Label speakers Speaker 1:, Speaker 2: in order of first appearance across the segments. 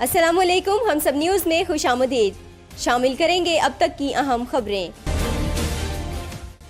Speaker 1: अस्सलाम वालेकुम। हम सब न्यूज़ में खुश आमदीद। शामिल करेंगे अब तक की अहम खबरें।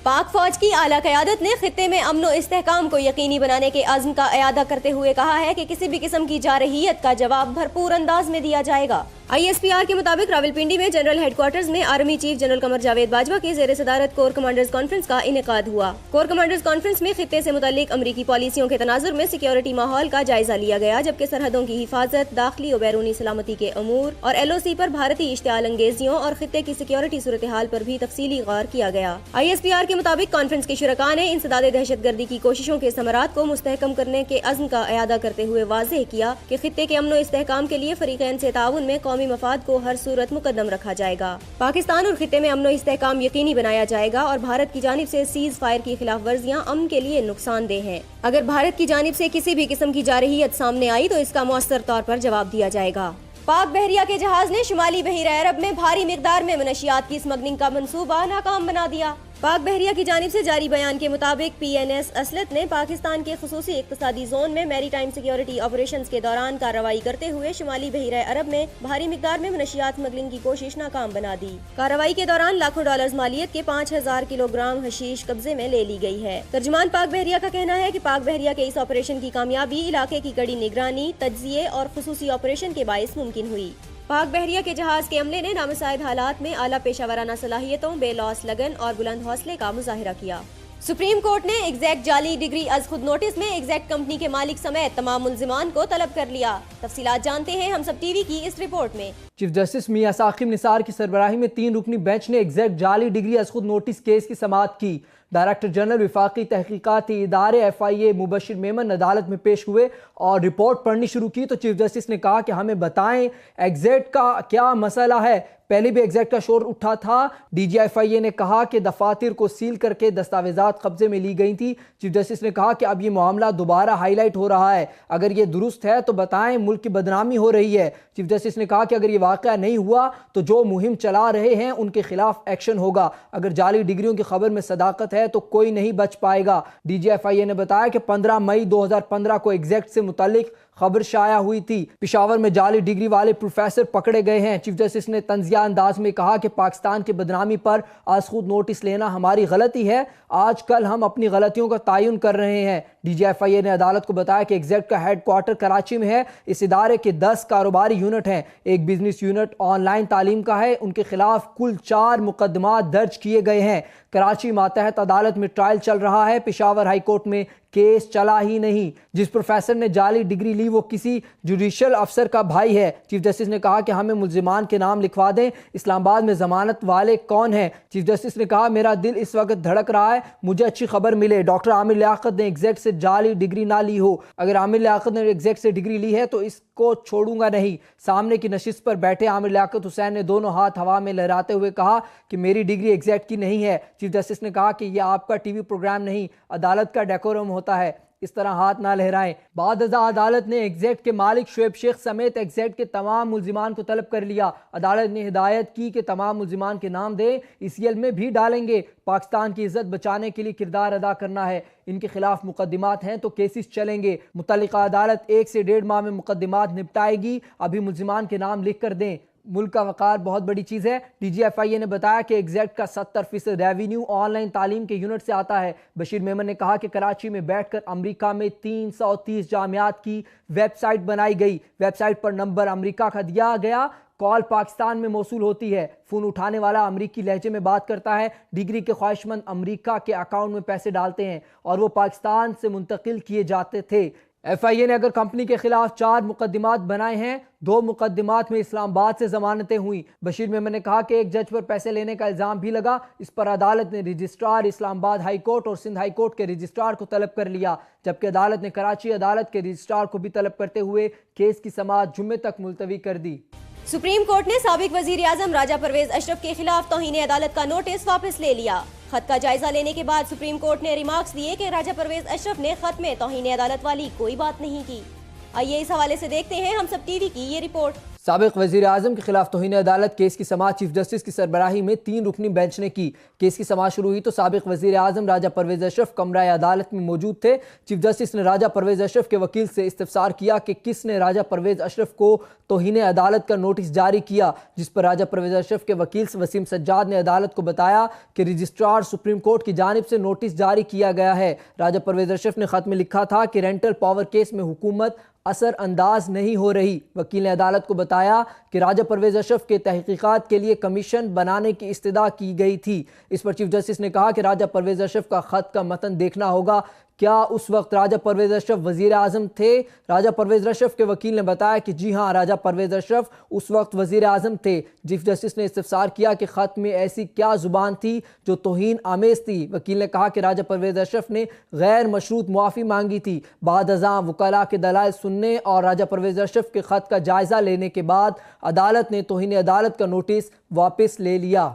Speaker 1: पाक फौज की आला क़यादत ने खित्ते में अमन व इस्तेहकाम को यकीनी बनाने के अज़्म का इयादा करते हुए कहा है कि किसी भी किस्म की जारहियत का जवाब भरपूर अंदाज में दिया जाएगा। ISPR के मुताबिक रावलपिंडी में जनरल हेडक्वार्टर्स में army chief general Qamar Javed Bajwa के ज़ेर सदारत कोर कमांडर्स कॉन्फ्रेंस का इनेकाद हुआ। कोर कमांडर्स कॉन्फ्रेंस में खित्ते से मुतालिक अमरीकी पॉलिसियों के तनाजुर में सिक्योरिटी माहौल का जायजा लिया गया, जबकि सरहदों की हिफाजत, दाखिली और बैरूनी सलामती के अमूर और LOC पर भारतीय इश्तियाल अंगेजियों और खित्ते की सिक्योरिटी सूरत हाल पर भी तफसीली गौर किया गया। ISPR के मुताबिक कॉन्फ्रेंस के शुरका ने इंसदाद दहशतगर्दी की कोशिशों के समरात को मुस्तहकम करने के अज़्म का इयादा करते हुए वाज़ेह किया कि खित्ते के अमन व इस्तेहकाम के लिए फरीक़ैन से ताउन में कौमी मफाद को हर सूरत मुकद्दम रखा जाएगा। पाकिस्तान और खित्ते में अमन व इस्तेहकाम यकीनी बनाया जाएगा और भारत की जानिब से सीज फायर की खिलाफ वर्जियां अमन के लिए नुकसानदेह हैं। अगर भारत की जानिब से किसी भी किस्म की जारहियत सामने आई तो इसका मौसर तौर पर जवाब दिया जाएगा। पाक बहरिया के जहाज ने शुमाली बहरा अरब में भारी मिकदार में मनशियात की स्मगलिंग का मंसूबा नाकाम बना दिया। पाक बहरिया की जानिब से जारी बयान के मुताबिक PNS असलत ने पाकिस्तान के खुसूसी इक्तसादी जोन में मैरी टाइम सिक्योरिटी ऑपरेशंस के दौरान कार्रवाई करते हुए शुमाली बहरा अरब में भारी मिकदार में मनशियात स्मगलिंग की कोशिश नाकाम बना दी। कार्रवाई के दौरान लाखों डॉलर्स मालियत के 5000 किलोग्राम हशीश कब्जे में ले ली गई है। तर्जुमान पाक बहरिया का कहना है कि पाक बहरिया के इस ऑपरेशन की कामयाबी इलाके की कड़ी निगरानी, तज्जिए और खुसूसी ऑपरेशन के बाइस मुमकिन हुई। पाक बहरिया के जहाज के अमले ने नामुसाइद हालात में आला पेशावराना सलाहियतों, बेलौस लगन और बुलंद हौसले का मुजाहिरा किया। सुप्रीम कोर्ट ने एग्जैक्ट जाली डिग्री अज खुद नोटिस में एग्जैक्ट कंपनी के मालिक समेत तमाम मुल्जिमान को तलब कर लिया। तफसीलात जानते हैं हम सब टीवी की इस रिपोर्ट में।
Speaker 2: चीफ जस्टिस मियां साकिब निसार की सरबराही में 3 रुकनी बेंच ने एग्जैक्ट जाली डिग्री अज खुद नोटिस केस की समाअत की। डायरेक्टर जनरल विफाकी तहकीकाती इदारे FIA मुबशिर मेमन अदालत में पेश हुए और रिपोर्ट पढ़नी शुरू की तो चीफ जस्टिस ने कहा कि हमें बताएं एग्जैक्ट का क्या मसला है। पहले भी एग्जैक्ट का शोर उठा था। DG FIA ने कहा कि दफातर को सील करके दस्तावेजात कब्जे में ली गई थी। चीफ जस्टिस ने कहा कि अब ये मामला दोबारा हाईलाइट हो रहा है, अगर ये दुरुस्त है तो बताएं, मुल्क की बदनामी हो रही है। चीफ जस्टिस ने कहा कि अगर ये वाक़या नहीं हुआ तो जो मुहिम चला रहे हैं उनके खिलाफ एक्शन होगा। अगर जाली डिग्रियों की खबर में सदाकत है तो कोई नहीं बच पाएगा। DG FIA ने बताया कि 15 मई 2015 को एग्जैक्ट से मुतालिक खबर शाया हुई थी। पिशावर में जाली डिग्री वाले प्रोफेसर पकड़े गए हैं। चीफ जस्टिस ने तंजिया अंदाज में कहा कि पाकिस्तान की बदनामी पर आज खुद नोटिस लेना हमारी गलती है। आजकल हम अपनी गलतियों का तायुन कर रहे हैं। DG FIA ने अदालत को बताया कि एग्जैक्ट का हेडक्वार्टर कराची में है। इस इदारे के 10 कारोबारी यूनिट हैं, एक बिजनेस यूनिट ऑनलाइन तालीम का है। उनके खिलाफ कुल 4 मुकदमात दर्ज किए गए हैं। कराची मातहत अदालत में ट्रायल चल रहा है। पेशावर हाई कोर्ट में केस चला ही नहीं। जिस प्रोफेसर ने जाली डिग्री ली वो किसी जुडिशियल अफसर का भाई है। चीफ जस्टिस ने कहा कि हमें मुल्जिमान के नाम लिखवा दें। इस्लामाबाद में जमानत वाले कौन हैं? चीफ जस्टिस ने कहा मेरा दिल इस वक्त धड़क रहा है, मुझे अच्छी खबर मिले डॉक्टर आमिर लियाकत ने एग्जैक्ट से जाली डिग्री ना ली हो। अगर आमिर लियाकत ने एग्जैक्ट से डिग्री ली है तो इसको छोड़ूंगा नहीं। सामने की नशिस्त पर बैठे आमिर लियाकत हुसैन ने दोनों हाथ हवा में लहराते हुए कहा कि मेरी डिग्री एग्जैक्ट की नहीं है। चीफ जस्टिस ने कहा कि यह आपका टीवी प्रोग्राम नहीं, अदालत का डेकोरम होता है, इस तरह हाथ ना लहराएं। बाद अदालत ने एग्जैक्ट के मालिक शुएब शेख समेत एग्जैक्ट के तमाम मुल्जिमान को तलब कर लिया। अदालत ने हिदायत की कि तमाम मुल्जिमान के नाम दें, ECL में भी डालेंगे। पाकिस्तान की इज्जत बचाने के लिए किरदार अदा करना है। इनके खिलाफ मुकदमात हैं तो केसेस चलेंगे। मुतल्लिका अदालत 1 से 1.5 माह में मुकदमात निपटाएगी। अभी मुल्जिमान के नाम लिख कर दें। मुल्क का वक़ार बहुत बड़ी चीज़ है। DG FIA ने बताया कि एग्जैक्ट का 70% रेवेन्यू ऑनलाइन तालीम के यूनिट से आता है। बशीर मेमन ने कहा कि कराची में बैठकर अमेरिका में 330 जामियात की वेबसाइट बनाई गई। वेबसाइट पर नंबर अमेरिका का दिया गया, कॉल पाकिस्तान में मौसूल होती है। फ़ोन उठाने वाला अमरीकी लहजे में बात करता है। डिग्री के ख्वाहिशमंद अमेरिका के अकाउंट में पैसे डालते हैं और वो पाकिस्तान से मुंतकिल किए जाते थे। FIA ने अगर कंपनी के खिलाफ 4 मुकदमात बनाए हैं, 2 मुकदमात में इस्लामाबाद से जमानतें हुई। बशीर मेमन ने कहा कि एक जज पर पैसे लेने का इल्ज़ाम भी लगा। इस पर अदालत ने रजिस्ट्रार इस्लामाबाद हाई कोर्ट और सिंध हाई कोर्ट के रजिस्ट्रार को तलब कर लिया, जबकि अदालत ने कराची अदालत के रजिस्ट्रार को भी तलब करते हुए केस की समाअत जुम्मे तक मुलतवी कर दी।
Speaker 1: सुप्रीम कोर्ट ने साबिक वजीर आजम राजा परवेज अशरफ के खिलाफ तौहीन अदालत का नोटिस वापस ले लिया। खत का जायजा लेने के बाद सुप्रीम कोर्ट ने रिमार्क्स दिए कि राजा परवेज अशरफ ने खत में तौहीन अदालत वाली कोई बात नहीं की। आइए इस हवाले से देखते हैं हम सब टीवी की ये रिपोर्ट।
Speaker 2: سابق وزیر اعظم کے خلاف توہین عدالت کیس کی سماعت چیف جسٹس کی سربراہی میں 3 رکنی بینچ نے کی۔ کیس کی سماعت شروع ہوئی تو سابق وزیر اعظم راجہ پرویز اشرف کمرہ عدالت میں موجود تھے۔ چیف جسٹس نے راجہ پرویز اشرف کے وکیل سے استفسار کیا کہ کس نے راجہ پرویز اشرف کو توہین عدالت کا نوٹس جاری کیا، جس پر راجہ پرویز اشرف کے وکیل وسیم سجاد نے عدالت کو بتایا کہ رجسٹرار سپریم کورٹ کی جانب سے نوٹس جاری کیا گیا ہے۔ راجہ پرویز اشرف نے خط میں لکھا تھا کہ رینٹل پاور کیس میں حکومت اثر انداز نہیں ہو رہی۔ وکیل نے عدالت کو بتایا کہ راجہ پرویز اشرف کے تحقیقات کے لیے کمیشن بنانے کی استدعا کی گئی تھی۔ اس پر چیف جسٹس نے کہا کہ راجہ پرویز اشرف کا خط کا متن دیکھنا ہوگا۔ کیا اس وقت راجہ پرویز اشرف وزیر اعظم تھے؟ راجہ پرویز اشرف کے وکیل نے بتایا کہ جی ہاں، راجہ پرویز اشرف اس وقت وزیر اعظم تھے۔ چیف جسٹس نے استفسار کیا کہ خط میں ایسی کیا زبان تھی جو توہین آمیز تھی؟ وکیل نے کہا کہ راجہ پرویز اشرف نے غیر مشروط معافی مانگی تھی۔ بعد ازاں وکلاء کے دلائل سننے اور راجہ پرویز اشرف کے خط کا جائزہ لینے کے بعد عدالت نے توہین عدالت کا نوٹس واپس لے لیا۔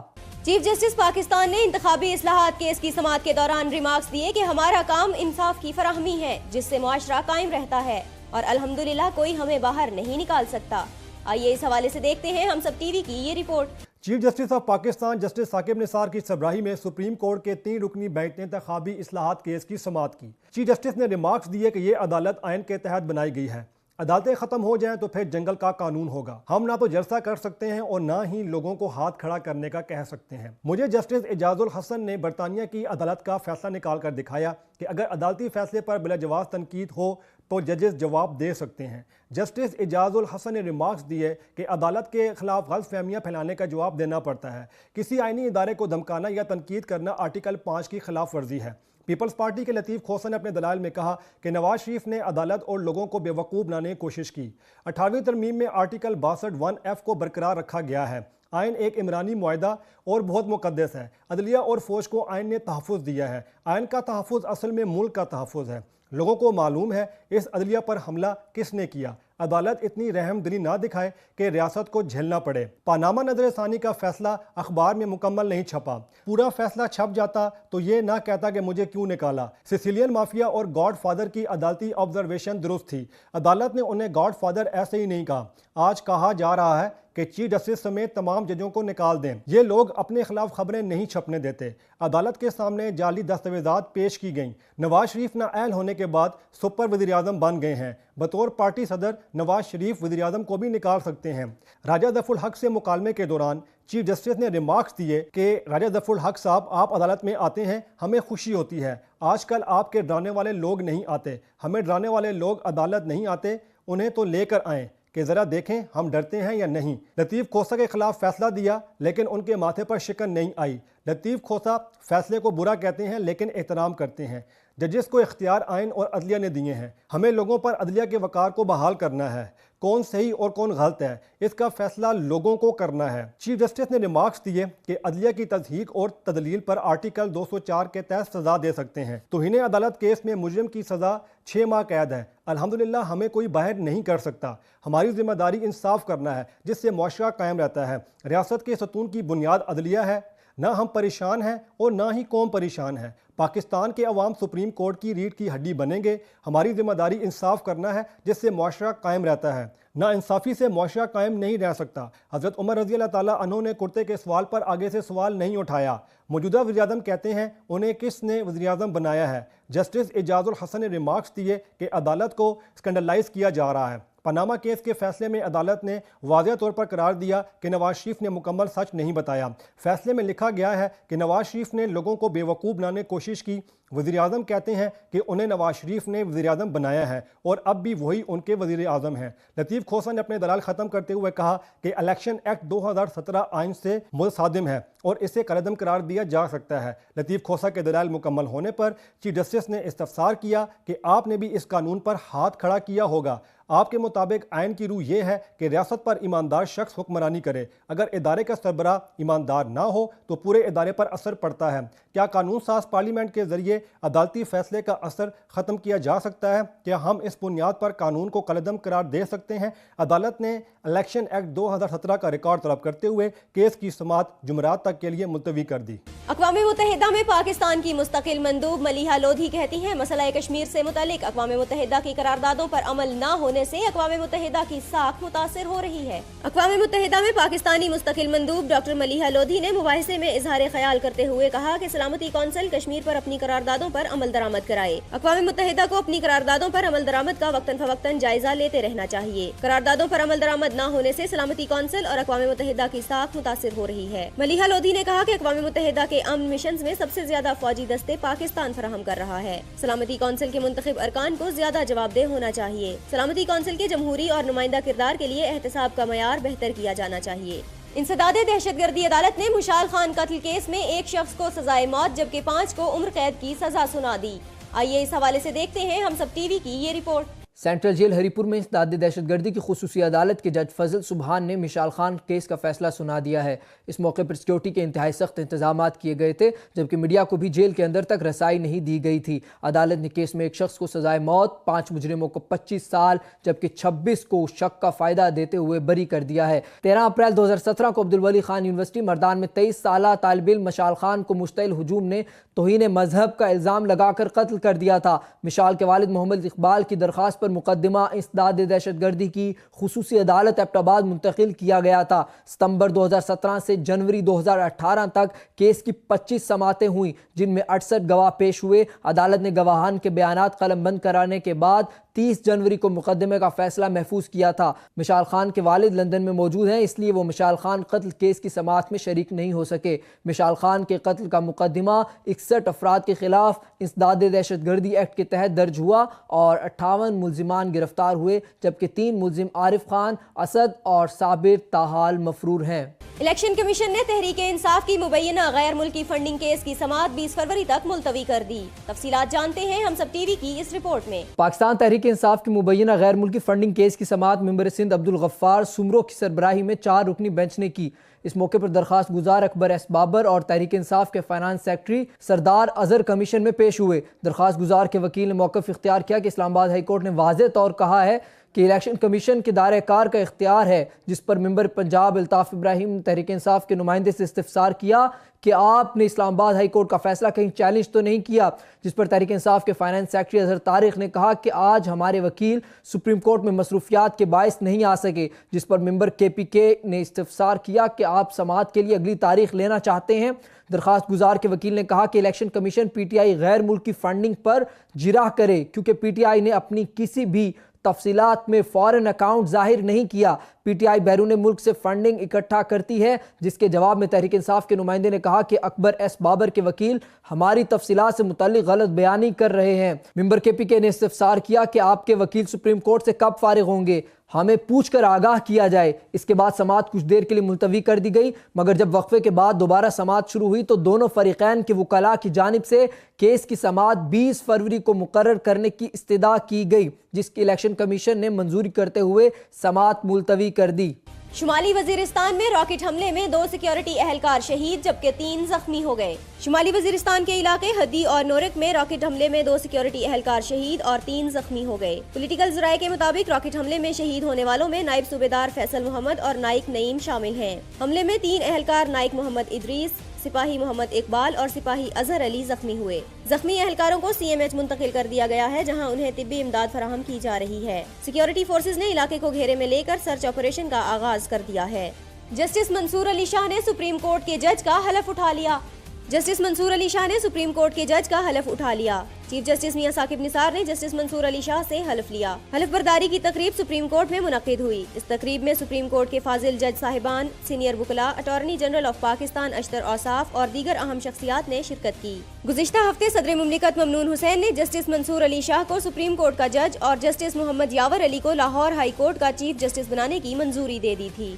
Speaker 1: چیف جسٹس پاکستان نے انتخابی اصلاحات کیس کی سماعت کے دوران ریمارکس دیے کہ ہمارا کام انصاف کی فراہمی ہے جس سے معاشرہ قائم رہتا ہے اور الحمدللہ کوئی ہمیں باہر نہیں نکال سکتا۔ آئیے اس حوالے سے دیکھتے ہیں ہم سب ٹی وی کی یہ رپورٹ۔
Speaker 3: Chief justice of Pakistan justice Saqib Nisar کی سربراہی میں سپریم کورٹ کے 3 رکنی بینچ نے انتخابی اصلاحات کیس کی سماعت کی۔ چیف جسٹس نے ریمارکس دیے کہ یہ عدالت آئین کے تحت بنائی گئی ہے، عدالتیں ختم ہو جائیں تو پھر جنگل کا قانون ہوگا۔ ہم نہ تو جلسہ کر سکتے ہیں اور نہ ہی لوگوں کو ہاتھ کھڑا کرنے کا کہہ سکتے ہیں۔ مجھے جسٹس اعجاز الحسن نے برطانیہ کی عدالت کا فیصلہ نکال کر دکھایا کہ اگر عدالتی فیصلے پر بلا جواز تنقید ہو تو ججز جواب دے سکتے ہیں۔ جسٹس اعجاز الحسن نے ریمارکس دیے کہ عدالت کے خلاف غلط فہمیاں پھیلانے کا جواب دینا پڑتا ہے۔ کسی آئینی ادارے کو دھمکانا یا تنقید کرنا آرٹیکل 5 کی خلاف ورزی ہے۔ پیپلز پارٹی کے لطیف کھوسہ نے اپنے دلائل میں کہا کہ نواز شریف نے عدالت اور لوگوں کو بیوقوف بنانے کی کوشش کی۔ 18ویں ترمیم میں آرٹیکل 62(1)(f) کو برقرار رکھا گیا ہے۔ آئین ایک عمرانی معاہدہ اور بہت مقدس ہے۔ عدلیہ اور فوج کو آئین نے تحفظ دیا ہے۔ آئین کا تحفظ اصل میں ملک کا تحفظ ہے۔ لوگوں کو معلوم ہے اس عدلیہ پر حملہ کس نے کیا۔ عدالت اتنی رحم دلی نہ دکھائے کہ ریاست کو جھیلنا پڑے۔ پاناما نظر ثانی کا فیصلہ اخبار میں مکمل نہیں چھپا۔ پورا فیصلہ چھپ جاتا تو یہ نہ کہتا کہ مجھے کیوں نکالا۔ سیسیلین مافیا اور گاڈ فادر کی عدالتی آبزرویشن درست تھی۔ عدالت نے انہیں گاڈ فادر ایسے ہی نہیں کہا۔ آج کہا جا رہا ہے کہ چیف جسٹس سمیت تمام ججوں کو نکال دیں۔ یہ لوگ اپنے خلاف خبریں نہیں چھپنے دیتے۔ عدالت کے سامنے جعلی دستاویزات پیش کی گئیں۔ نواز شریف نااہل ہونے کے بعد سپر وزیر اعظم بن گئے ہیں۔ بطور پارٹی صدر نواز شریف وزیر اعظم کو بھی نکال سکتے ہیں۔ راجہ ظفر الحق سے مکالمے کے دوران چیف جسٹس نے ریمارکس دیے کہ راجہ ظفر الحق صاحب، آپ عدالت میں آتے ہیں، ہمیں خوشی ہوتی ہے۔ آج کل آپ کے ڈرانے والے لوگ نہیں آتے، ہمیں ڈرانے والے لوگ عدالت نہیں آتے، انہیں تو لے کر آئیں کہ ذرا دیکھیں ہم ڈرتے ہیں یا نہیں۔ لطیف کھوسہ کے خلاف فیصلہ دیا لیکن ان کے ماتھے پر شکن نہیں آئی۔ لطیف کھوسہ فیصلے کو برا کہتے ہیں لیکن احترام کرتے ہیں۔ ججز کو اختیار آئین اور عدلیہ نے دیے ہیں۔ ہمیں لوگوں پر عدلیہ کے وقار کو بحال کرنا ہے۔ کون صحیح اور کون غلط ہے اس کا فیصلہ لوگوں کو کرنا ہے۔ چیف جسٹس نے ریمارکس دیے کہ عدلیہ کی تصحیح اور تدلیل پر آرٹیکل 204 کے تحت سزا دے سکتے ہیں۔ توہین عدالت کیس میں مجرم کی سزا 6 ماہ قید ہے۔ الحمدللہ ہمیں کوئی باہر نہیں کر سکتا۔ ہماری ذمہ داری انصاف کرنا ہے جس سے معاشرہ قائم رہتا ہے۔ ریاست کے ستون کی بنیاد عدلیہ ہے۔ نہ ہم پریشان ہیں اور نہ ہی قوم پریشان ہے۔ پاکستان کے عوام سپریم کورٹ کی ریڑھ کی ہڈی بنیں گے۔ ہماری ذمہ داری انصاف کرنا ہے جس سے معاشرہ قائم رہتا ہے۔ نا انصافی سے معاشرہ قائم نہیں رہ سکتا۔ حضرت عمر رضی اللہ تعالیٰ عنہ نے کرتے کے سوال پر آگے سے سوال نہیں اٹھایا۔ موجودہ وزیر اعظم کہتے ہیں انہیں کس نے وزیر اعظم بنایا ہے۔ جسٹس اعجاز الحسن نے ریمارکس دیے کہ عدالت کو اسکینڈلائز کیا جا رہا ہے۔ پاناما کیس کے فیصلے میں عدالت نے واضح طور پر قرار دیا کہ نواز شریف نے مکمل سچ نہیں بتایا۔ فیصلے میں لکھا گیا ہے کہ نواز شریف نے لوگوں کو بیوقوف بنانے کی کوشش کی۔ وزیر اعظم کہتے ہیں کہ انہیں نواز شریف نے وزیر اعظم بنایا ہے اور اب بھی وہی ان کے وزیر اعظم ہیں۔ لطیف کھوسہ نے اپنے دلائل ختم کرتے ہوئے کہا کہ الیکشن ایکٹ 2017 آئین سے متصادم ہے اور اسے کالعدم قرار دیا جا سکتا ہے۔ لطیف کھوسہ کے دلائل مکمل ہونے پر چیف جسٹس نے استفسار کیا کہ آپ نے بھی اس قانون پر ہاتھ کھڑا کیا ہوگا۔ آپ کے مطابق آئین کی روح یہ ہے کہ ریاست پر ایماندار شخص حکمرانی کرے۔ اگر ادارے کا سربراہ ایماندار نہ ہو تو پورے ادارے پر اثر پڑتا ہے۔ کیا قانون ساز پارلیمنٹ کے ذریعے عدالتی فیصلے کا اثر ختم کیا جا سکتا ہے؟ کیا ہم اس بنیاد پر قانون کو کالعدم قرار دے سکتے ہیں؟ عدالت نے الیکشن ایکٹ 2017 کا ریکارڈ طلب کرتے ہوئے کیس کی سماعت جمعرات تک کے لیے ملتوی کر دی۔
Speaker 1: اقوام متحدہ میں پاکستان کی مستقل مندوب ملیحہ لودھی کہتی ہیں مسئلہ کشمیر سے متعلق اقوام متحدہ کی قراردادوں پر عمل نہ ہونے होने से अक़वाम मुत्तहिदा की साख मुतासिर हो रही है। अक़वाम मुत्तहिदा में पाकिस्तानी मुस्तकिल मंदूब डॉक्टर मलीहा लोधी ने मुबाहिसे में इजहार ख्याल करते हुए कहा कि सलामती कौंसिल कश्मीर पर अपनी करारदादों पर अमल दरामद कराए। अक़वाम मुत्तहिदा को अपनी करारदादों पर अमल दरामद का वक्तन फवक्तन जायजा लेते रहना चाहिए। करारदादों पर अमल दरामद न होने से सलामती कौंसिल और अक़वाम मुत्तहिदा की साख मुतासिर हो रही है। मलीहा लोधी ने कहा कि अक़वाम मुत्तहिदा के अमन मिशन में सबसे ज्यादा फौजी दस्ते पाकिस्तान फराहम कर रहा है। सलामती कौंसिल के मुंतखब अरकान को ज्यादा जवाबदेह होना चाहिए। सलामती कौंसिल के जमहूरी और नुमाइंदा किरदार के लिए एहतसाब का मयार बेहतर किया जाना चाहिए। इंसदादे दहशतगर्दी अदालत ने मुशाल खान कत्ल केस में एक शख्स को सजाए मौत जबकि 5 को उम्र कैद की सजा सुना दी। आइए इस हवाले से देखते हैं हम सब टीवी की ये रिपोर्ट।
Speaker 2: सेंट्रल जेल हरीपुर में इंसदादे दहशतगर्दी की खुसूसी अदालत के जज फजल सुबहान ने मिशाल खान केस का फैसला सुना दिया है। इस मौके पर सिक्योरिटी के इंतहाई सख्त इंतजाम किए गए थे, जबकि मीडिया को भी जेल के अंदर तक रसाई नहीं दी गई थी। अदालत ने केस में एक शख्स को सजाए मौत, 5 मुजरिमों को 25 साल जबकि 26 को शक का फायदा देते हुए बरी कर दिया है। 13 अप्रैल 2017 को अब्दुल वली खान यूनिवर्सिटी मर्दान में 23 साला तालिब इल्म मिशाल खान को मुश्तइल हुजूम ने तौहीन मजहब का इल्ज़ाम लगाकर कत्ल कर दिया था। मिशाल के वालिद मोहम्मद इकबाल की दरख्वास्त पर मुकदमा इंसदादे दहशतगर्दी की खुसूसी अदालत एबटाबाद मुंतकिल किया गया था। सितंबर 2017 से जनवरी 2018 तक केस की 25 समातें हुई, जिनमें 68 गवाह पेश हुए। अदालत ने गवाहान के बयानात कलमबंद कराने के बाद 30 जनवरी को मुकदमे का फैसला महफूज किया था। मिशाल खान के वालिद लंदन में मौजूद हैं, इसलिए वो मिशाल खान कत्ल केस की समाअत में शरीक नहीं हो सके। मिशाल खान के कत्ल का मुकदमा 61 अफराद के खिलाफ इंसदादे दहशतगर्दी एक्ट के तहत दर्ज हुआ और 58 मुल्जिमान गिरफ्तार हुए, जबकि 3 मुल्जिम आरिफ खान, असद और साबिर ताहाल मफरूर हैं।
Speaker 1: इलेक्शन कमीशन ने तहरीक इंसाफ की मुबैना गैर मुल्की फंडिंग केस की समाअत 20 फरवरी तक मुलतवी कर दी। तफसीलात जानते हैं हम सब टीवी की इस रिपोर्ट में।
Speaker 2: पाकिस्तान तहरीक इंसाफ की मुबैना गैर मुल्की फंडिंग केस की समाअत मेंबर सिंध अब्दुल गफ्फार सुमरो की सरबराही में 4 रुकनी बेंच ने की। इस मौके पर दरखास्त गुजार अकबर एस बाबर और तहरीक इंसाफ के फाइनेंस सेक्रेटरी सरदार अजहर कमीशन में पेश हुए। दरखास्त गुजार के वकील ने मौक़िफ़ इख्तियार किया कि इस्लामाबाद हाई कोर्ट ने वाज़ेह तौर कहा है कि इलेक्शन कमीशन के दायरे कार का इख्तियार है, जिस पर मेंबर पंजाब अल्ताफ़ इब्राहिम ने तहरीक इंसाफ के नुमाइंदे से इस्तिफ़सार किया कि आपने इस्लामाबाद हाई कोर्ट का फैसला कहीं चैलेंज तो नहीं किया, जिस पर तहरीक इंसाफ के फाइनेंस सेक्रेटरी अजहर तारिक ने कहा कि आज हमारे वकील सुप्रीम कोर्ट में मसरूफियात के बायस नहीं आ सके, जिस पर मेंबर KPK ने इस्तिफ़सार किया कि आप समाअत के लिए अगली तारीख लेना चाहते हैं। दरखास्त गुजार के वकील ने कहा कि इलेक्शन कमीशन PTI गैर मुल्की फंडिंग पर जिरह करे, क्योंकि PTI ने अपनी किसी भी तफसीलात में फॉरेन अकाउंट जाहिर नहीं किया। PTI बैरून मुल्क से फंडिंग इकट्ठा करती है, जिसके जवाब में तहरीक इंसाफ के नुमाइंदे ने कहा कि अकबर एस बाबर के वकील हमारी तफसीलात से मुताल्लिक गलत बयानी कर रहे हैं। मेंबर KPK ने इस्तिफ़सार किया कि आपके वकील सुप्रीम कोर्ट से कब फारिग होंगे, हमें पूछ कर आगाह किया जाए। इसके बाद समाअत कुछ देर के लिए मुलतवी कर दी गई, मगर जब वक्फे के बाद दोबारा समाअत शुरू हुई तो दोनों फरीकैन के वकला की जानिब से केस की समाअत 20 फरवरी को मुकर्रर करने की इस्तदा की गई, जिसकी इलेक्शन कमीशन ने मंजूरी करते हुए समाअत मुलतवी कर दी।
Speaker 1: शुमाली वजीरिस्तान में रॉकेट हमले में 2 सिक्योरिटी एहलकार शहीद जबकि 3 जख्मी हो गए। शुमाली वजीरिस्तान के इलाके हदी और नोरिक में रॉकेट हमले में 2 सिक्योरिटी एहलकार शहीद और 3 जख्मी हो गए। पॉलिटिकल ज़राए के मुताबिक रॉकेट हमले में शहीद होने वालों में नायब सूबेदार फैसल मोहम्मद और नाइक नईम शामिल हैं। हमले में 3 एहलकार नाइक मोहम्मद इदरीस, सिपाही मोहम्मद इकबाल और सिपाही अजहर अली जख्मी हुए। जख्मी एहलकारों को CMH मुंतकिल कर दिया गया है, जहां उन्हें तिब्बी इमदाद फराहम की जा रही है। सिक्योरिटी फोर्सेज ने इलाके को घेरे में लेकर सर्च ऑपरेशन का आगाज कर दिया है। जस्टिस मंसूर अली शाह ने सुप्रीम कोर्ट के जज का हलफ उठा लिया। जस्टिस मंसूर अली शाह ने सुप्रीम कोर्ट के जज का हलफ उठा लिया। चीफ जस्टिस मियां साकिब निसार ने जस्टिस मंसूर अली शाह से हलफ लिया। हलफ बर्दारी की तकरीब सुप्रीम कोर्ट में मुनक्किद हुई। इस तकरीब में सुप्रीम कोर्ट के फाजिल जज साहिबान, सीनियर वकला, attorney general of Pakistan Ashtar Ausaf और दीगर अहम शख्सियात ने शिरकत की। गुज़िश्ता हफ्ते सदर मुमलिकत ममनून हुसैन ने जस्टिस मंसूर अली शाह को सुप्रीम कोर्ट का जज और जस्टिस मोहम्मद यावर अली को लाहौर हाई कोर्ट का चीफ जस्टिस बनाने की मंजूरी दे दी थी।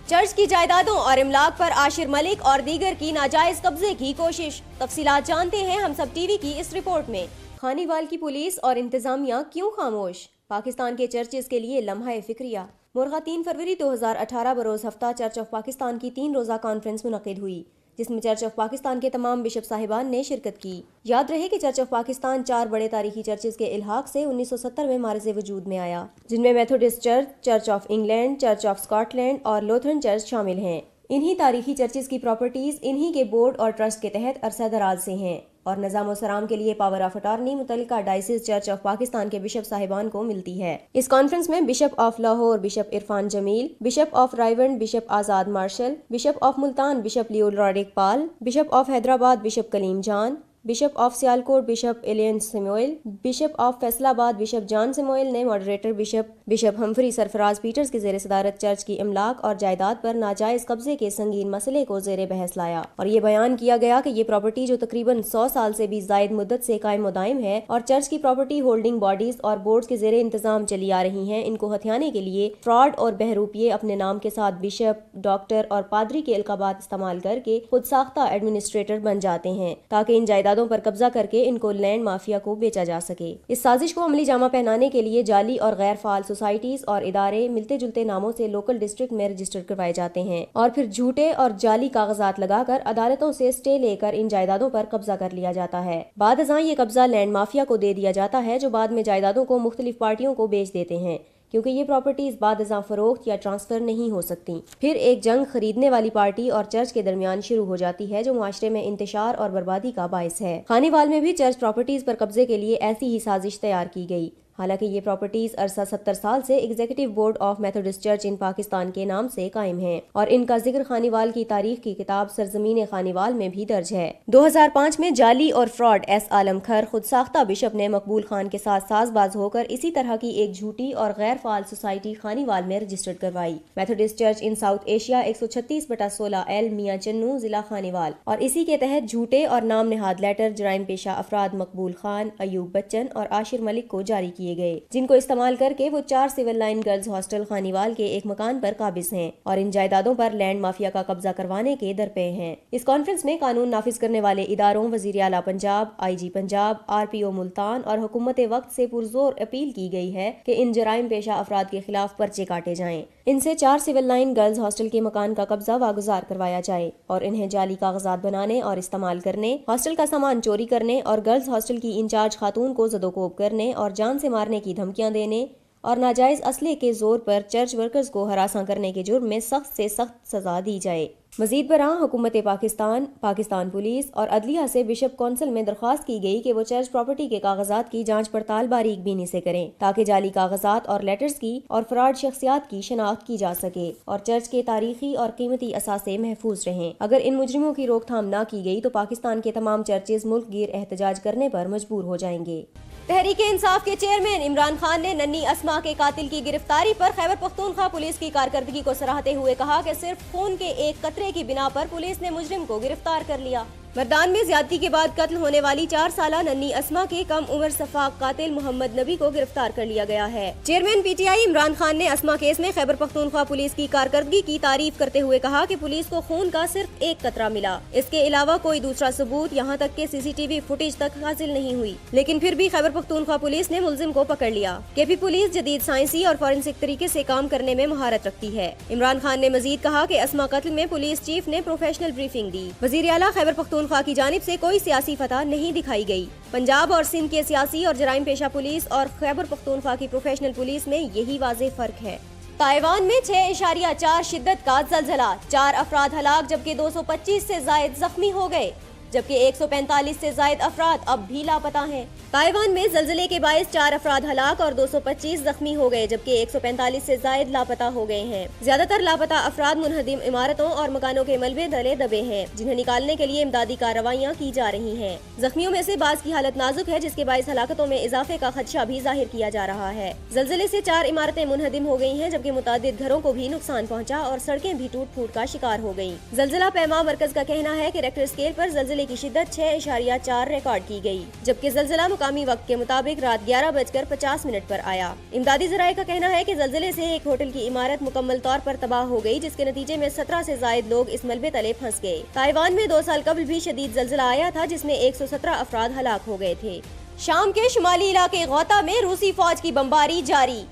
Speaker 1: चर्च की जायदादों और इमलाक पर आशिर मलिक और दीगर की नाजायज कब्जे की कोशिश। तफसीलात जानते हैं हम सब टीवी की इस रिपोर्ट में। खानीवाल की पुलिस और इंतजामिया क्यों खामोश? पाकिस्तान के चर्चेस के लिए लम्हा फिक्रिया। मुर्गा 3 फरवरी 2018 बरोज़ हफ्ता चर्च ऑफ पाकिस्तान की 3 रोज़ा कॉन्फ्रेंस मुनक़िद हुई, जिसमें चर्च ऑफ पाकिस्तान के तमाम बिशप साहिबान ने शिरकत की। याद रहे कि चर्च ऑफ पाकिस्तान 4 बड़े तारीखी चर्चेस के इल्हाक से 1970 में मारज़े वजूद में आया, जिनमें Methodist church, church of England, church of Scotland और लूथरन चर्च शामिल हैं। इन्हीं तारीखी चर्चेस की प्रॉपर्टीज इन्हीं के बोर्ड और ट्रस्ट के तहत अरसा दराज से हैं। اور نظام و سلام کے لیے پاور آف اٹارنی متعلقہ ڈائسس چرچ آف پاکستان کے بشپ صاحبان کو ملتی ہے۔ اس کانفرنس میں bishop of Lahore bishop Irfan Jamil, bishop of Raiwind bishop Azad Marshall, bishop of Multan bishop Leo Rodrick Paul, bishop of Hyderabad bishop Kaleem John, bishop of Sialkot bishop Eileen Samuel, bishop of Faisalabad bishop John Samuel نے moderator bishop Humphrey Sarfraz Peters کے زیر صدارت church کی املاک اور جائیداد پر ناجائز قبضے کے سنگین مسئلے کو زیر بحث لایا اور یہ بیان کیا گیا کہ یہ پراپرٹی جو تقریباً 100 سال سے بھی زائد مدت سے قائم و دائم ہے اور چرچ کی پراپرٹی ہولڈنگ باڈیز اور بورڈز کے زیر انتظام چلی آ رہی ہیں، ان کو ہتھیانے کے لیے فراڈ اور بہروپیے اپنے نام کے ساتھ بشپ، ڈاکٹر اور پادری کے القابات استعمال کر کے خود ساختہ ایڈمنسٹریٹر بن جاتے ہیں تاکہ ان جائیدادوں پر قبضہ کر کے ان کو لینڈ مافیا کو بیچا جا سکے۔ اس سازش کو عملی جامہ پہنانے کے لیے جعلی اور غیر فعال سوسائٹیز اور ادارے ملتے جلتے ناموں سے لوکل ڈسٹرکٹ میں رجسٹر کروائے جاتے ہیں اور پھر جھوٹے اور جعلی کاغذات لگا کر عدالتوں سے اسٹے لے کر ان جائیدادوں پر قبضہ کر لیا جاتا ہے۔ بعد ازاں یہ قبضہ لینڈ مافیا کو دے دیا جاتا ہے جو بعد میں جائیدادوں کو مختلف پارٹیوں کو بیچ دیتے ہیں کیونکہ یہ پراپرٹیز بعد ازاں فروخت یا ٹرانسفر نہیں ہو سکتی۔ پھر ایک جنگ خریدنے والی پارٹی اور چرچ کے درمیان شروع ہو جاتی ہے جو معاشرے میں انتشار اور بربادی کا باعث ہے۔ خانیوال میں بھی چرچ پراپرٹیز پر قبضے کے لیے ایسی ہی سازش تیار کی گئی، حالانکہ یہ پراپرٹیز عرصہ 70 سال سے executive board of Methodist church in Pakistan کے نام سے قائم ہیں اور ان کا ذکر خانیوال کی تاریخ کی کتاب سرزمین خانیوال میں بھی درج ہے۔ 2005 میں جعلی اور فراڈ ایس عالم کھر خود ساختہ بشپ نے مقبول خان کے ساتھ ساز باز ہو کر اسی طرح کی ایک جھوٹی اور غیر فعال سوسائٹی خانیوال میں رجسٹرڈ کروائی۔ Methodist church in South Asia 136/16 L میاں چنو ضلع خانیوال، اور اسی کے تحت جھوٹے اور نام نہاد لیٹر جرائم پیشہ افراد مقبول خان، ایوب بچن اور عاشر ملک کو جاری کیے گئے، جن کو استعمال کر کے وہ 4 civil line girls hostel Khanewal کے ایک مکان پر قابض ہیں اور ان جائیدادوں پر لینڈ مافیا کا قبضہ کروانے کے درپے ہیں۔ اس کانفرنس میں قانون نافذ کرنے والے اداروں، وزیر اعلیٰ پنجاب، آئی جی پنجاب، RPO ملتان اور حکومت وقت سے پرزور اپیل کی گئی ہے کہ ان جرائم پیشہ افراد کے خلاف پرچے کاٹے جائیں، ان سے 4 سول لائن گرلز ہاسٹل کے مکان کا قبضہ واگزار کروایا جائے اور انہیں جعلی کاغذات بنانے اور استعمال کرنے، ہاسٹل کا سامان چوری کرنے اور گرلز ہاسٹل کی انچارج خاتون کو زد و کوب کرنے اور جان سے مارنے کی دھمکیاں دینے اور ناجائز اسلحے کے زور پر چرچ ورکرز کو ہراساں کرنے کے جرم میں سخت سے سخت سزا دی جائے۔ مزید برآں حکومت پاکستان پولیس اور عدلیہ سے بشپ کونسل میں درخواست کی گئی کہ وہ چرچ پراپرٹی کے کاغذات کی جانچ پڑتال باریک بینی سے کریں تاکہ جعلی کاغذات اور لیٹرز کی اور فراڈ شخصیات کی شناخت کی جا سکے اور چرچ کے تاریخی اور قیمتی اثاثے محفوظ رہیں۔ اگر ان مجرموں کی روک تھام نہ کی گئی تو پاکستان کے تمام چرچز ملک گیر احتجاج کرنے پر مجبور ہو جائیں گے۔ تحریک انصاف کے چیئرمین عمران خان نے ننھی اسما کے قاتل کی گرفتاری پر خیبر پختونخوا پولیس کی کارکردگی کو سراہتے ہوئے کہا کہ صرف خون کے ایک قطرے کی بنا پر پولیس نے مجرم کو گرفتار کر لیا۔ مردان میں زیادتی کے بعد قتل ہونے والی 4 سالہ ننھی اسما کے کم عمر صفاق قاتل محمد نبی کو گرفتار کر لیا گیا ہے۔ چیئرمین PTI عمران خان نے اسما کیس میں خیبر پختونخوا پولیس کی کارکردگی کی تعریف کرتے ہوئے کہا کہ پولیس کو خون کا صرف ایک قطرہ ملا، اس کے علاوہ کوئی دوسرا ثبوت یہاں تک کہ CCTV فوٹیج تک حاصل نہیں ہوئی، لیکن پھر بھی خیبر پختونخوا پولیس نے ملزم کو پکڑ لیا۔ KP پولیس جدید سائنسی اور فورنسک طریقے سے کام کرنے میں مہارت رکھتی ہے۔ عمران خان نے مزید کہا کہ اسما قتل میں پولیس چیف نے پروفیشنل بریفنگ دی۔ وزیر اعلیٰ خیبر پختونخوا کی جانب سے کوئی سیاسی فتح نہیں دکھائی گئی۔ پنجاب اور سندھ کے سیاسی اور جرائم پیشہ پولیس اور خیبر پختونخوا کی پروفیشنل پولیس میں یہی واضح فرق ہے۔ تائیوان میں 6.4 شدت کا زلزلہ، 4 افراد ہلاک جبکہ 225 سے زائد زخمی ہو گئے، جبکہ 145 سے زائد افراد اب بھی لاپتہ ہیں۔ تائیوان میں زلزلے کے باعث 4 افراد ہلاک اور 225 زخمی ہو گئے جبکہ 145 سے زائد لاپتہ ہو گئے ہیں۔ زیادہ تر لاپتہ افراد منہدم عمارتوں اور مکانوں کے ملبے تلے دبے ہیں جنہیں نکالنے کے لیے امدادی کارروائیاں کی جا رہی ہیں۔ زخمیوں میں سے بعض کی حالت نازک ہے جس کے باعث ہلاکتوں میں اضافے کا خدشہ بھی ظاہر کیا جا رہا ہے۔ زلزلے سے 4 عمارتیں منہدم ہو گئی ہیں جبکہ متعدد گھروں کو بھی نقصان پہنچا اور سڑکیں بھی ٹوٹ پھوٹ کا شکار ہو گئیں۔ زلزلہ پیما مرکز کا کہنا ہے کہ ریکٹر اسکیل پر زلزلے کی شدت 6.4 ریکارڈ کی گئی جبکہ زلزلہ مقامی وقت کے مطابق رات 11:50 پر آیا۔ امدادی ذرائع کا کہنا ہے کہ زلزلے سے ایک ہوٹل کی عمارت مکمل طور پر تباہ ہو گئی جس کے نتیجے میں 17 سے زائد لوگ اس ملبے تلے پھنس گئے۔ تائیوان میں 2 سال قبل بھی شدید زلزلہ آیا تھا جس میں 117 افراد ہلاک ہو گئے تھے۔ شام کے شمالی علاقے غوطہ میں روسی فوج کی بمباری جاری۔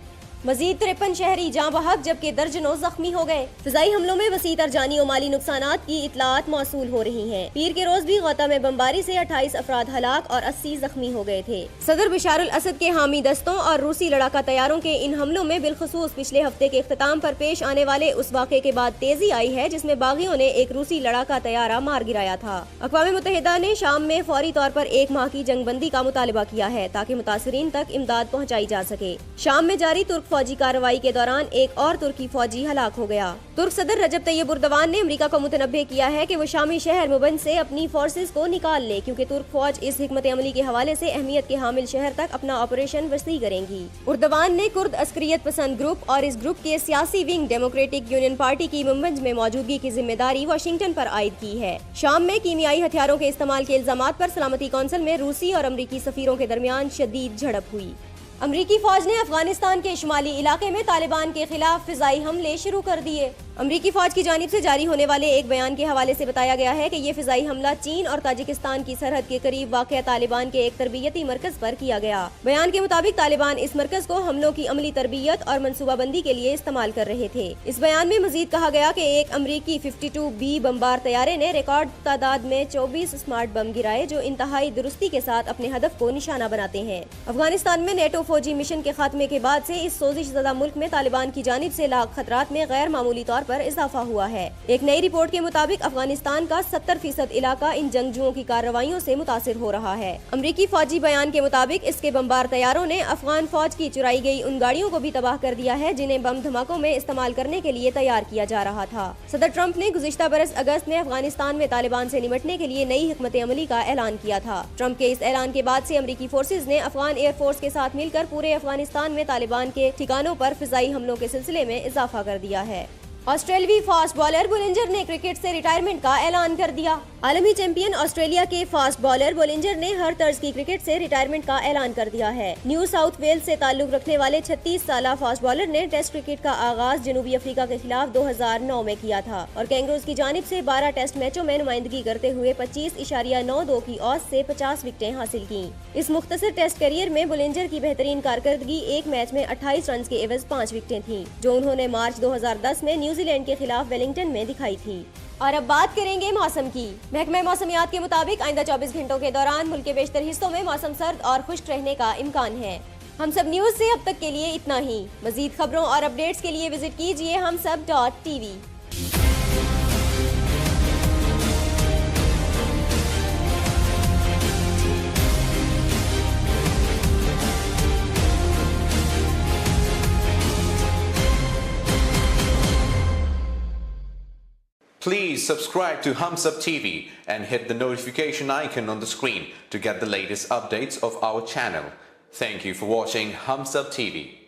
Speaker 1: मजीद 53 शहरी जाँ बहक जबकि दर्जनों जख्मी हो गए। फिजाई हमलों में वसी तर जानी और माली नुकसानात की इतलात मौसूल हो रही हैं। पीर के रोज भी गौता में बमबारी से 28 अफराद हलाक और 80 जख्मी हो गए थे। सदर बशारुल असद के हामी दस्तों और रूसी लड़ाका तैयारों के इन हमलों में बिलखसूस पिछले हफ्ते के इख्तिताम पर पेश आने वाले उस वाक़े के बाद तेजी आई है जिसमें बागियों ने एक रूसी लड़ाका तैयारा मार गिराया था। अक़वाम मुत्तहिदा ने शाम में फौरी तौर पर 1 माह की जंगबंदी का मुतालबा किया है ताकि मुतासरीन तक इमदाद पहुँचाई जा सके। शाम में जारी तुर्क फौजी कार्रवाई के दौरान एक और तुर्की फौजी हलाक हो गया। तुर्क सदर रजब तैयब उर्दवान ने अमेरिका को मुतनब्बे किया है कि वो शामी शहर मुबन से अपनी फोर्सेस को निकाल ले क्योंकि तुर्क फौज इस हिकमत अमली के हवाले से अहमियत के हामिल शहर तक अपना ऑपरेशन वसी करेंगी। उर्दवान ने कुर्द अस्करियत पसंद ग्रुप और इस ग्रुप के सियासी विंग डेमोक्रेटिक यूनियन पार्टी की मुंबज में मौजूदगी की जिम्मेदारी वाशिंगटन पर आयद की है। शाम में कीमियाई हथियारों के इस्तेमाल के इल्जामात पर सलामती कौंसिल में रूसी और अमरीकी सफीरों के दरमियान शदीद झड़प हुई। अमरीकी फौज ने अफगानिस्तान के शुमाली इलाके में तालिबान के खिलाफ फिजाई हमले शुरू कर दिए। अमरीकी फौज की जानिब से जारी होने वाले एक बयान के हवाले से बताया गया है कि ये फिजाई हमला चीन और ताजिकिस्तान की सरहद के करीब वाक़या तालिबान के एक तरबियती मरकज पर किया गया। बयान के मुताबिक तालिबान इस मरकज को हमलों की अमली तरबियत और मनसूबाबंदी के लिए इस्तेमाल कर रहे थे। इस बयान में मजीद कहा गया कि एक अमरीकी 52B बमबार तैयारे ने रिकॉर्ड तादाद में 24 स्मार्ट बम गिराए जो इंतहाई दुरुस्ती के साथ अपने हदफ को निशाना बनाते हैं। अफगानिस्तान में नेटो फौजी मिशन के खात्मे के बाद से इस सोजिश ज़दा मुल्क में तालिबान की जानिब से लाख खतरात में गैर मामूली तौर पर इजाफा हुआ है। एक नई रिपोर्ट के मुताबिक अफगानिस्तान का 70% इलाका इन जंगजुओं की कार्रवाइयों से मुतासिर हो रहा है। अमरीकी फौजी बयान के मुताबिक इसके बमबार तैयारों ने अफगान फौज की चुराई गई उन गाड़ियों को भी तबाह कर दिया है जिन्हें बम धमाकों में इस्तेमाल करने के लिए तैयार किया जा रहा था। सदर ट्रंप ने गुज़िश्ता बरस अगस्त में अफगानिस्तान में तालिबान से निपटने के लिए नई हिकमत अमली का ऐलान किया था। ट्रंप के इस ऐलान के बाद से अमरीकी फोर्सेज ने अफगान एयरफोर्स के साथ मिलकर पूरे अफगानिस्तान में तालिबान के ठिकानों पर फिजाई हमलों के सिलसिले में इजाफा कर दिया है। ऑस्ट्रेलियाई फास्ट बॉलर बोलिंजर ने क्रिकेट से रिटायरमेंट का ऐलान कर दिया। आलमी चैंपियन ऑस्ट्रेलिया के फास्ट बॉलर बोलिंजर ने हर तर्ज की क्रिकेट से रिटायरमेंट का ऐलान कर दिया है। न्यू साउथ वेल्स से ताल्लुक रखने वाले 36 साला फास्ट बॉलर ने टेस्ट क्रिकेट का आगाज जनूबी अफ्रीका के खिलाफ 2009 में किया था और कैंगरूज की जानिब से 12 टेस्ट मैचों में नुमाइंदगी करते हुए 25.92 की औसत से 50 विकेटें हासिल की। इस मुख्तसर टेस्ट करियर में बोलिंजर की बेहतरीन कारकर्दगी एक मैच में 28 रन के एवज 5 विकेटें थी जो उन्होंने मार्च 2010 में न्यूजीलैंड के खिलाफ वेलिंगटन में दिखाई थी। और अब बात करेंगे मौसम की। महकमा मौसमियात के मुताबिक आइंदा 24 घंटों के दौरान मुल्क के बेशतर हिस्सों में मौसम सर्द और खुश्क रहने का इम्कान है। हम सब न्यूज से अब तक के लिए इतना ही। मजीद खबरों और अपडेट्स के लिए विजिट कीजिए humsab.tv।
Speaker 4: Please subscribe to Humsab TV and hit the notification icon on the screen to get the latest updates of our channel. Thank you for watching Humsab TV.